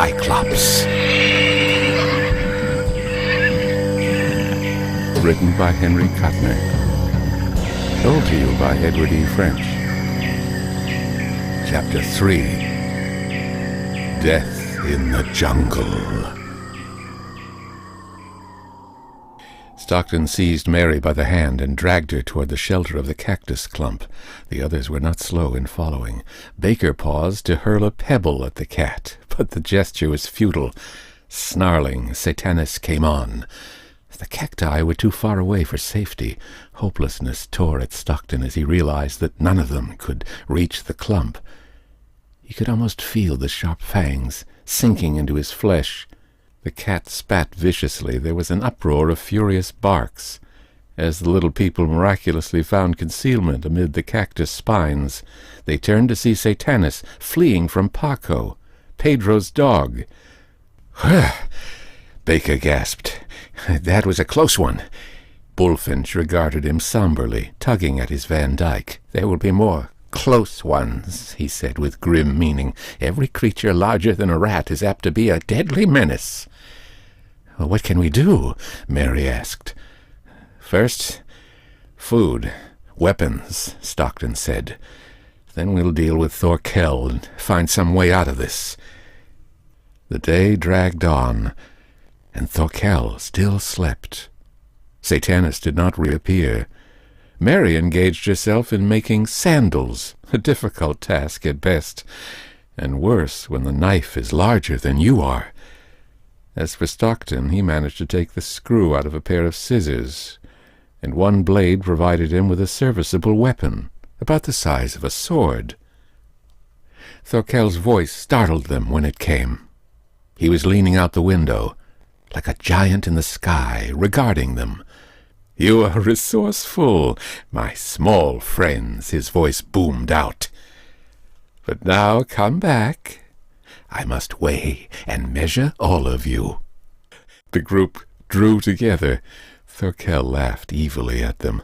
Cyclops. Written by Henry Kuttner. Told to you by Edward E.French. Chapter 3. Death in the Jungle. Stockton seized Mary by the hand and dragged her toward the shelter of the cactus clump. The others were not slow in following. Baker paused to hurl a pebble at the cat, but the gesture was futile. Snarling, Satanas came on. The cacti were too far away for safety. Hopelessness tore at Stockton as he realized that none of them could reach the clump. He could almost feel the sharp fangs sinking into his flesh. The cat spat viciously. There was an uproar of furious barks. As the little people miraculously found concealment amid the cactus spines, they turned to see Satanas fleeing from Paco, Pedro's dog. Baker gasped. That was a close one. Bullfinch regarded him somberly, tugging at his Van Dyke. There will be more close ones, he said with grim meaning. Every creature larger than a rat is apt to be a deadly menace. Well, what can we do? Mary asked. First, food, weapons, Stockton said. Then we'll deal with Thorkel and find some way out of this. The day dragged on, and Thorkel still slept. Satanas did not reappear. Mary engaged herself in making sandals, a difficult task at best, and worse when the knife is larger than you are. As for Stockton, he managed to take the screw out of a pair of scissors, and one blade provided him with a serviceable weapon, about the size of a sword. Thorkel's voice startled them when it came. He was leaning out the window, like a giant in the sky, regarding them. "You are resourceful, my small friends," his voice boomed out. "But now come back. I must weigh and measure all of you." The group drew together. Thorkel laughed evilly at them.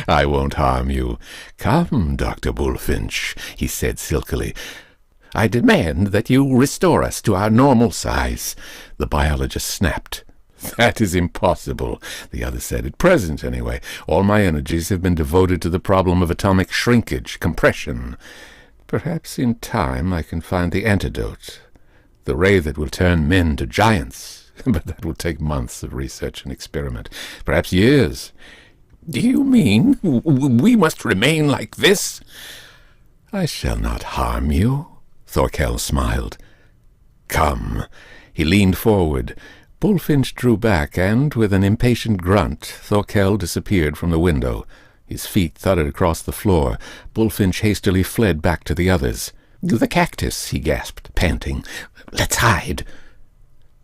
"I won't harm you. Come, Dr. Bullfinch," he said silkily. "I demand that you restore us to our normal size." The biologist snapped. "That is impossible," the other said. "At present, anyway. All my energies have been devoted to the problem of atomic shrinkage, compression. Perhaps in time I can find the antidote, the ray that will turn men to giants. But that will take months of research and experiment, perhaps years." "Do you mean we must remain like this?" "I shall not harm you," Thorkel smiled. "Come." He leaned forward. Bullfinch drew back, and, with an impatient grunt, Thorkel disappeared from the window. His feet thudded across the floor. Bullfinch hastily fled back to the others. "The cactus," he gasped, panting. "Let's hide."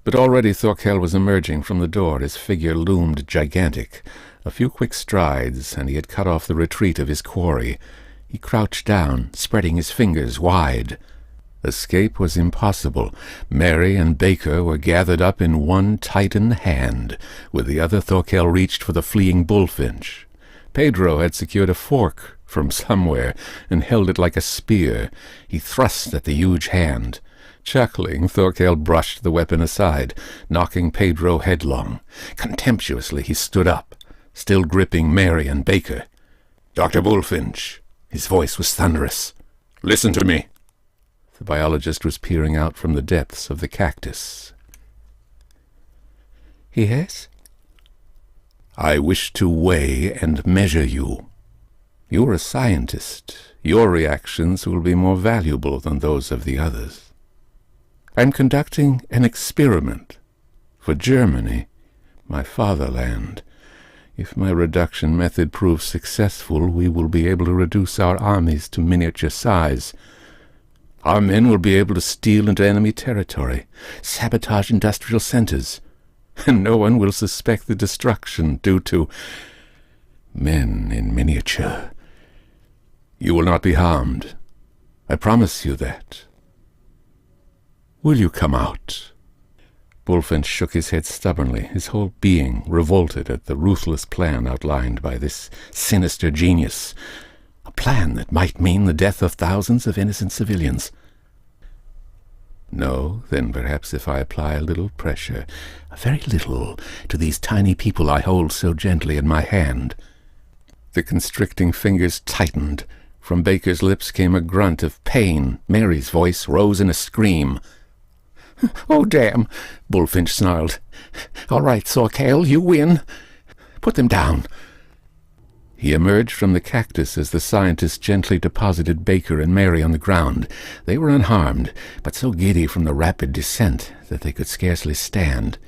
But already Thorkel was emerging from the door. His figure loomed gigantic. A few quick strides, and he had cut off the retreat of his quarry. He crouched down, spreading his fingers wide. Escape was impossible. Mary and Baker were gathered up in one tightened hand. With the other, Thorkel reached for the fleeing Bullfinch. Pedro had secured a fork from somewhere and held it like a spear. He thrust at the huge hand. Chuckling, Thorkel brushed the weapon aside, knocking Pedro headlong. Contemptuously he stood up, still gripping Mary and Baker. "Dr. Bullfinch," his voice was thunderous. "Listen to me." The biologist was peering out from the depths of the cactus. "Yes?" "I wish to weigh and measure you. You're a scientist. Your reactions will be more valuable than those of the others. I'm conducting an experiment for Germany, my fatherland. If my reduction method proves successful, we will be able to reduce our armies to miniature size. Our men will be able to steal into enemy territory, sabotage industrial centers, and no one will suspect the destruction due to men in miniature. You will not be harmed. I promise you that. Will you come out?" Bullfinch shook his head stubbornly. His whole being revolted at the ruthless plan outlined by this sinister genius. A plan that might mean the death of thousands of innocent civilians. No, then perhaps if I apply a little pressure, a very little, to these tiny people I hold so gently in my hand. The constricting fingers tightened. From Baker's lips came a grunt of pain. Mary's voice rose in a scream. "Oh, damn," Bullfinch snarled. "All right, Thorkel, you win. Put them down." He emerged from the cactus as the scientist gently deposited Baker and Mary on the ground. They were unharmed, but so giddy from the rapid descent that they could scarcely stand.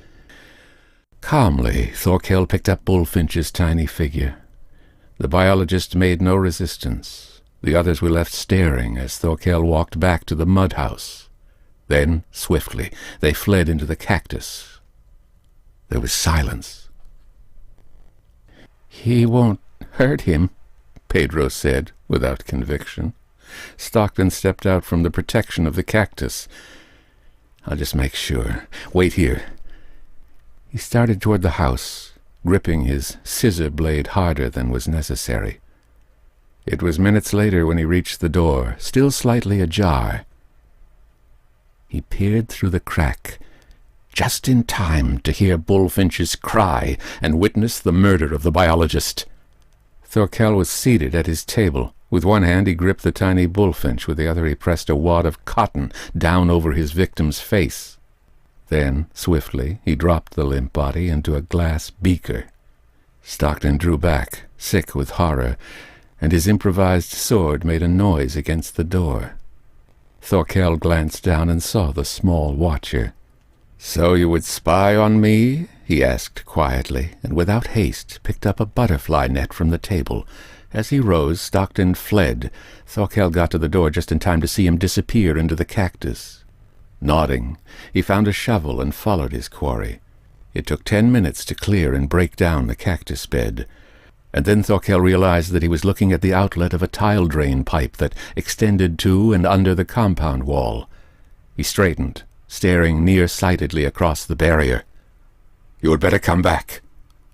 Calmly, Thorkel picked up Bullfinch's tiny figure. The biologist made no resistance. The others were left staring as Thorkel walked back to the mud house. Then, swiftly, they fled into the cactus. There was silence. "He won't hurt him," Pedro said, without conviction. Stockton stepped out from the protection of the cactus. "I'll just make sure. Wait here." He started toward the house, gripping his scissor blade harder than was necessary. It was minutes later when he reached the door, still slightly ajar. He peered through the crack, just in time to hear Bullfinch's cry and witness the murder of the biologist. Thorkel was seated at his table. With one hand he gripped the tiny Bullfinch, with the other he pressed a wad of cotton down over his victim's face. Then, swiftly, he dropped the limp body into a glass beaker. Stockton drew back, sick with horror, and his improvised sword made a noise against the door. Thorkel glanced down and saw the small watcher. "So you would spy on me?" he asked quietly, and without haste picked up a butterfly net from the table. As he rose, Stockton fled. Thorkel got to the door just in time to see him disappear into the cactus. Nodding, he found a shovel and followed his quarry. It took 10 minutes to clear and break down the cactus bed. And then Thorkel realized that he was looking at the outlet of a tile drain pipe that extended to and under the compound wall. He straightened, staring nearsightedly across the barrier. "You had better come back,"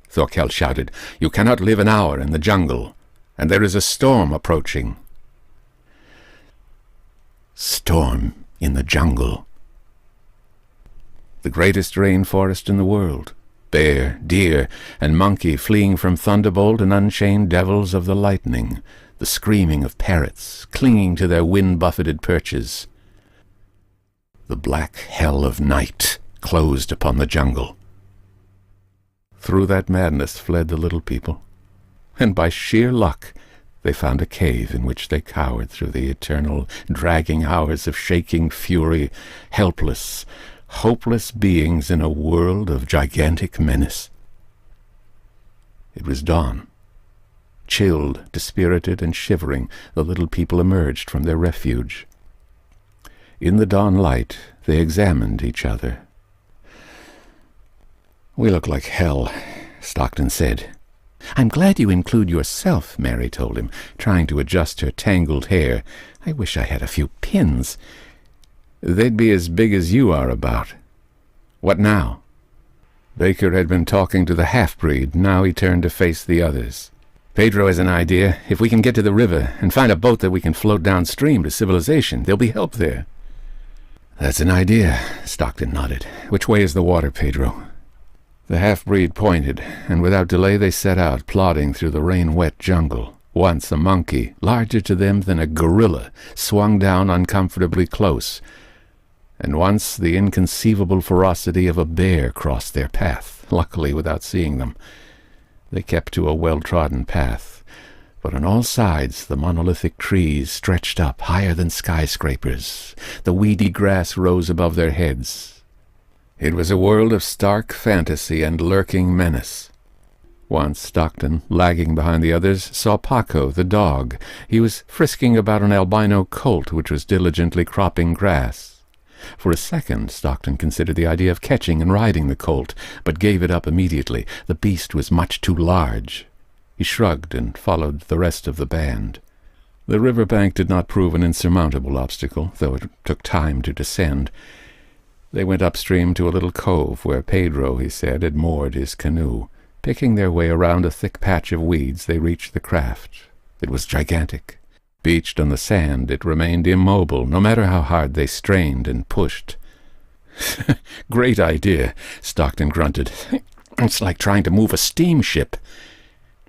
Thorkel shouted. "You cannot live an hour in the jungle, and there is a storm approaching." Storm in the jungle. The greatest rainforest in the world. Bear, deer, and monkey fleeing from thunderbolt and unchained devils of the lightning, the screaming of parrots clinging to their wind-buffeted perches. The black hell of night closed upon the jungle. Through that madness fled the little people, and by sheer luck they found a cave in which they cowered through the eternal, dragging hours of shaking fury, helpless, hopeless beings in a world of gigantic menace. It was dawn. Chilled, dispirited, and shivering, the little people emerged from their refuge. In the dawn light, they examined each other. "We look like hell," Stockton said. "I'm glad you include yourself," Mary told him, trying to adjust her tangled hair. "I wish I had a few pins." "They'd be as big as you are about." "What now?" Baker had been talking to the half-breed. Now he turned to face the others. "Pedro has an idea. If we can get to the river and find a boat that we can float downstream to civilization, there'll be help there." "That's an idea," Stockton nodded. "Which way is the water, Pedro?" The half-breed pointed, and without delay they set out, plodding through the rain-wet jungle. Once a monkey, larger to them than a gorilla, swung down uncomfortably close, and once the inconceivable ferocity of a bear crossed their path, luckily without seeing them. They kept to a well-trodden path, but on all sides the monolithic trees stretched up higher than skyscrapers. The weedy grass rose above their heads. It was a world of stark fantasy and lurking menace. Once Stockton, lagging behind the others, saw Paco, the dog. He was frisking about an albino colt which was diligently cropping grass. For a second Stockton considered the idea of catching and riding the colt, but gave it up immediately. The beast was much too large. He shrugged and followed the rest of the band. The riverbank did not prove an insurmountable obstacle, though it took time to descend. They went upstream to a little cove where Pedro, he said, had moored his canoe. Picking their way around a thick patch of weeds, they reached the craft. It was gigantic. Beached on the sand, it remained immobile, no matter how hard they strained and pushed. Great idea, Stockton grunted. It's like trying to move a steamship.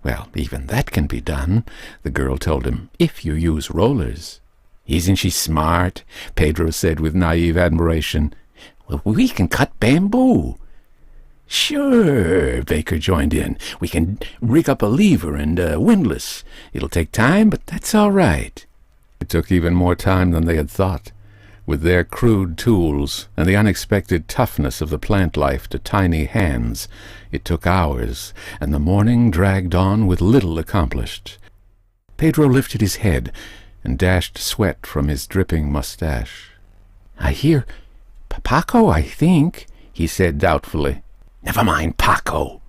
Well, even that can be done, the girl told him, if you use rollers. Isn't she smart? Pedro said with naive admiration. Well, we can cut bamboo. Sure, Baker joined in. We can rig up a lever and a windlass. It'll take time, but that's all right. It took even more time than they had thought. With their crude tools and the unexpected toughness of the plant life to tiny hands, it took hours, and the morning dragged on with little accomplished. Pedro lifted his head and dashed sweat from his dripping mustache. I hear Paco, I think, he said doubtfully. Never mind Paco,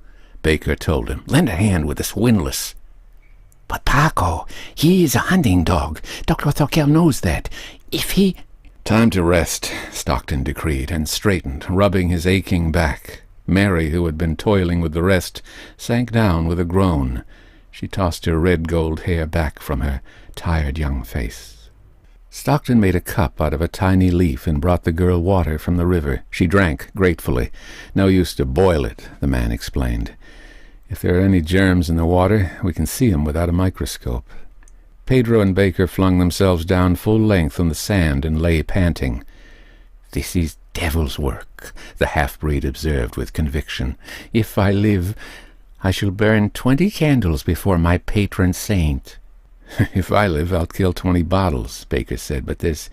Baker told him. Lend a hand with this windlass. But Paco, he is a hunting dog. Dr. Thorkel knows that. If he... Time to rest, Stockton decreed, and straightened, rubbing his aching back. Mary, who had been toiling with the rest, sank down with a groan. She tossed her red-gold hair back from her tired young face. Stockton made a cup out of a tiny leaf and brought the girl water from the river. She drank gratefully. No use to boil it, the man explained. If there are any germs in the water, we can see 'em without a microscope. Pedro and Baker flung themselves down full length on the sand and lay panting. This is devil's work, the half-breed observed with conviction. If I live, I shall burn 20 candles before my patron saint. If I live, I'll kill 20 bottles, Baker said, but there's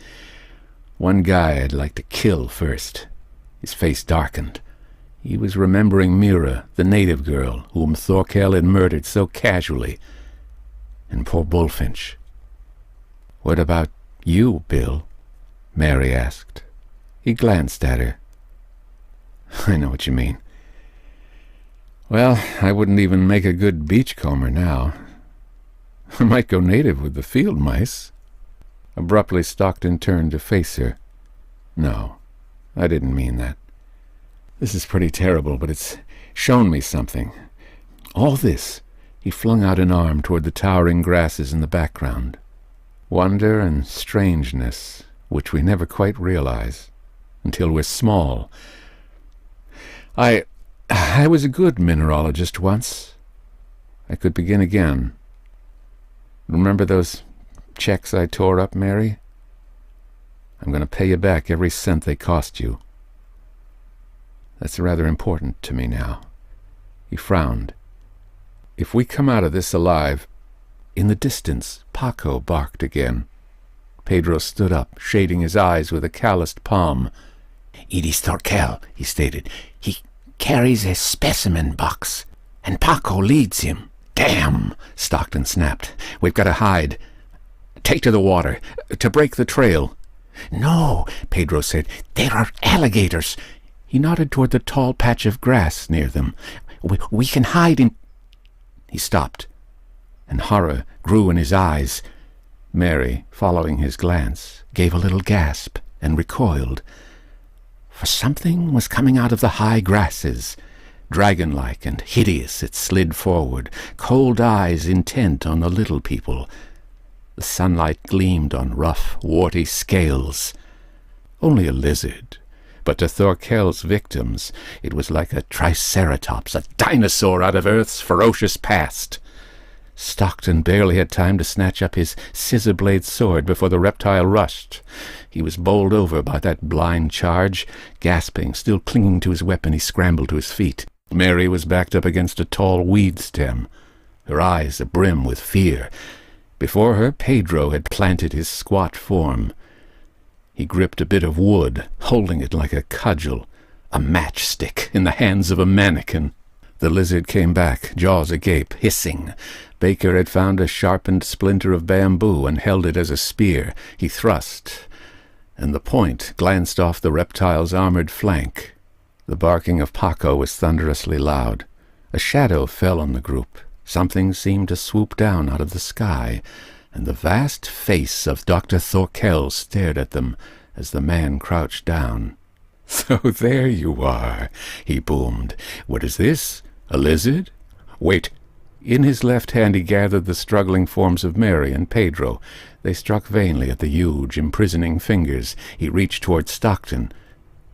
one guy I'd like to kill first. His face darkened. He was remembering Mira, the native girl, whom Thorkel had murdered so casually. And poor Bullfinch. What about you, Bill? Mary asked. He glanced at her. I know what you mean. Well, I wouldn't even make a good beachcomber now. I might go native with the field mice. Abruptly, Stockton turned to face her. No, I didn't mean that. This is pretty terrible, but it's shown me something. All this. He flung out an arm toward the towering grasses in the background. Wonder and strangeness, which we never quite realize, until we're small. I was a good mineralogist once. I could begin again. Remember those checks I tore up, Mary? I'm going to pay you back every cent they cost you. That's rather important to me now. He frowned. If we come out of this alive... In the distance, Paco barked again. Pedro stood up, shading his eyes with a calloused palm. It is Thorkel, he stated. He carries a specimen box, and Paco leads him. Damn, Stockton snapped. We've got to hide. Take to the water, to break the trail. No, Pedro said. There are alligators. He nodded toward the tall patch of grass near them. We can hide in... He stopped, and horror grew in his eyes. Mary, following his glance, gave a little gasp and recoiled. For something was coming out of the high grasses. Dragon-like and hideous it slid forward, cold eyes intent on the little people. The sunlight gleamed on rough, warty scales. Only a lizard, but to Thorkel's victims it was like a triceratops, a dinosaur out of Earth's ferocious past. Stockton barely had time to snatch up his scissor-blade sword before the reptile rushed. He was bowled over by that blind charge. Gasping, still clinging to his weapon, he scrambled to his feet. Mary was backed up against a tall weed stem, her eyes abrim with fear. Before her, Pedro had planted his squat form. He gripped a bit of wood, holding it like a cudgel, a matchstick in the hands of a mannequin. The lizard came back, jaws agape, hissing. Baker had found a sharpened splinter of bamboo and held it as a spear. He thrust, and the point glanced off the reptile's armored flank. The barking of Paco was thunderously loud. A shadow fell on the group. Something seemed to swoop down out of the sky, and the vast face of Dr. Thorkel stared at them as the man crouched down. "So there you are," he boomed. "What is this? A lizard? Wait." In his left hand he gathered the struggling forms of Mary and Pedro. They struck vainly at the huge, imprisoning fingers. He reached toward Stockton.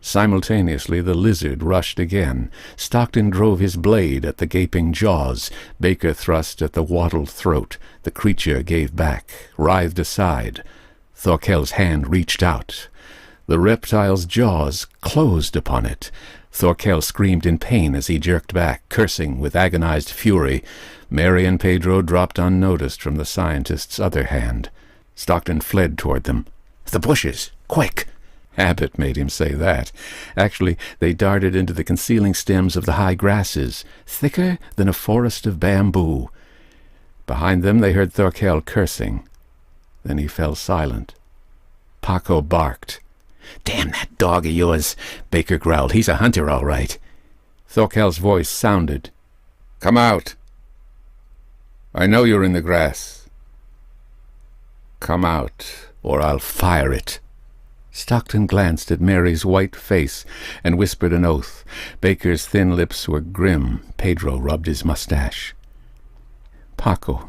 Simultaneously, the lizard rushed again. Stockton drove his blade at the gaping jaws. Baker thrust at the wattled throat. The creature gave back, writhed aside. Thorkel's hand reached out. The reptile's jaws closed upon it. Thorkel screamed in pain as he jerked back, cursing with agonized fury. Mary and Pedro dropped unnoticed from the scientist's other hand. Stockton fled toward them. "The bushes! Quick!" Habit made him say that. Actually, they darted into the concealing stems of the high grasses, thicker than a forest of bamboo. Behind them they heard Thorkel cursing. Then he fell silent. Paco barked. "Damn that dog of yours," Baker growled. "He's a hunter, all right." Thorkel's voice sounded. "Come out. I know you're in the grass. Come out, or I'll fire it." Stockton glanced at Mary's white face and whispered an oath. Baker's thin lips were grim. Pedro rubbed his mustache. "Paco,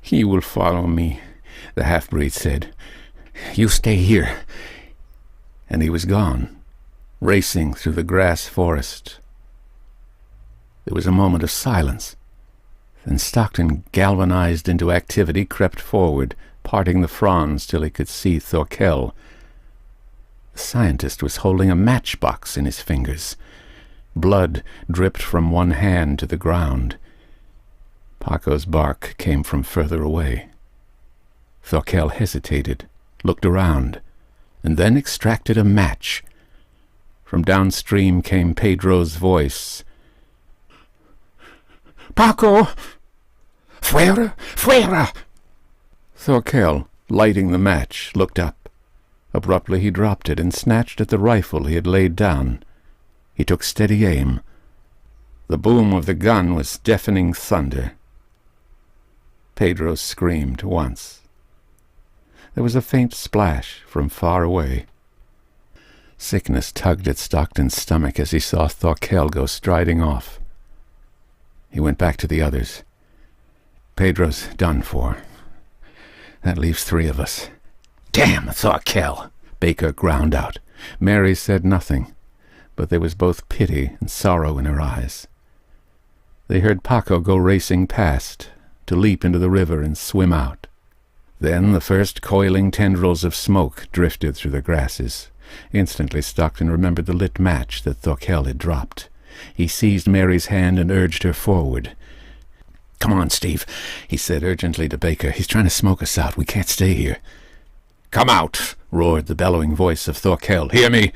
he will follow me," the half-breed said. "You stay here." And he was gone, racing through the grass forest. There was a moment of silence. Then Stockton, galvanized into activity, crept forward, parting the fronds till he could see Thorkel. The scientist was holding a matchbox in his fingers. Blood dripped from one hand to the ground. Paco's bark came from further away. Thorkel hesitated, looked around, and then extracted a match. From downstream came Pedro's voice. "Paco! Fuera! Fuera!" Thorkel, lighting the match, looked up. Abruptly he dropped it and snatched at the rifle he had laid down. He took steady aim. The boom of the gun was deafening thunder. Pedro screamed once. There was a faint splash from far away. Sickness tugged at Stockton's stomach as he saw Thorkel go striding off. He went back to the others. "Pedro's done for. That leaves 3 of us." "Damn Thorkel!" Baker ground out. Mary said nothing, but there was both pity and sorrow in her eyes. They heard Paco go racing past, to leap into the river and swim out. Then the first coiling tendrils of smoke drifted through the grasses. Instantly Stockton remembered the lit match that Thorkel had dropped. He seized Mary's hand and urged her forward. "Come on, Steve," he said urgently to Baker. "He's trying to smoke us out. We can't stay here." "Come out!" roared the bellowing voice of Thorkel. "Hear me!"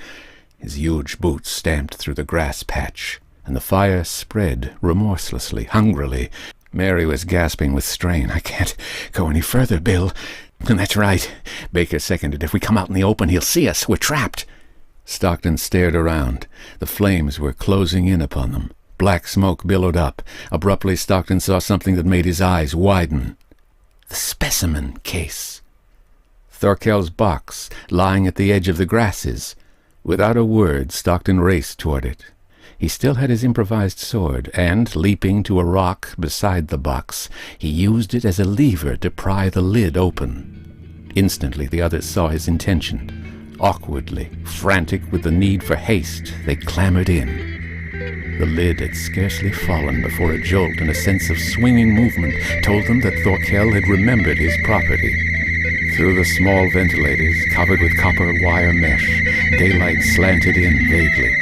His huge boots stamped through the grass patch, and the fire spread remorselessly, hungrily. Mary was gasping with strain. "I can't go any further, Bill." "That's right," Baker seconded. "If we come out in the open, he'll see us. We're trapped." Stockton stared around. The flames were closing in upon them. Black smoke billowed up. Abruptly, Stockton saw something that made his eyes widen. The specimen case. Thorkel's box, lying at the edge of the grasses. Without a word, Stockton raced toward it. He still had his improvised sword, and, leaping to a rock beside the box, he used it as a lever to pry the lid open. Instantly the others saw his intention. Awkwardly, frantic with the need for haste, they clambered in. The lid had scarcely fallen before a jolt and a sense of swinging movement told them that Thorkel had remembered his property. Through the small ventilators, covered with copper wire mesh, daylight slanted in vaguely.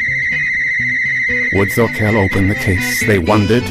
Would Thorkel open the case, they wondered?